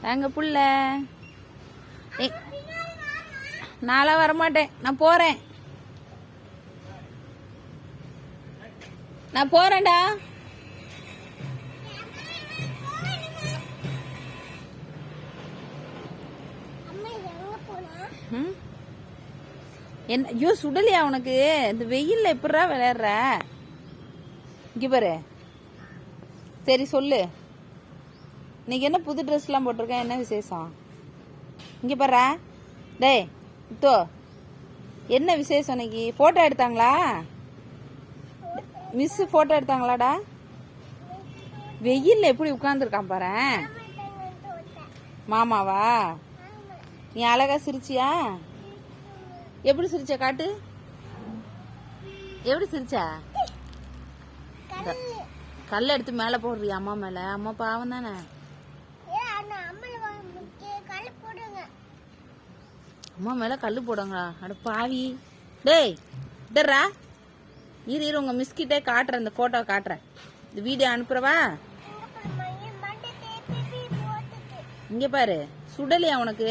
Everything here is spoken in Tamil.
எங்க புள்ள நான்லாம் வரமாட்டேன். நான் போறேன். நான் போறேன்டா. என்ன ஐயோ சுடலையா உனக்கு? இந்த வெயில்ல எப்படா விளையாடுற? இங்க பாரு. சரி சொல்லு, இன்னைக்கு என்ன புது ட்ரெஸ் எல்லாம் போட்டிருக்க? என்ன விசேஷம்? இங்க பாரு. டேய் முத்தோ, என்ன விசேஷம் இன்னைக்கு? போட்டோ எடுத்தாங்களா? மிஸ் போட்டோ எடுத்தாங்களாடா? வெயில்ல எப்படி உட்கார்ந்துருக்கான் பாரு. மாமாவா? நீ அழகா சிரிச்சியா? எப்படி சிரிச்ச காட்டு. எப்படி சிரிச்சா? கல்ல எடுத்து மேல போடுறியா அம்மா மேல? அம்மா பாவம் தானே. அம்மா மேல கல்லு போடுங்களா? அட பாவி. டேய் டர்ரா, இரு உங்க மிஸ் கிட்டே காட்டுறேன். இந்த போட்டோ காட்டுறேன். இந்த வீடியோ அனுப்புறவா? இங்க பாரு. சுடலையா உனக்கு?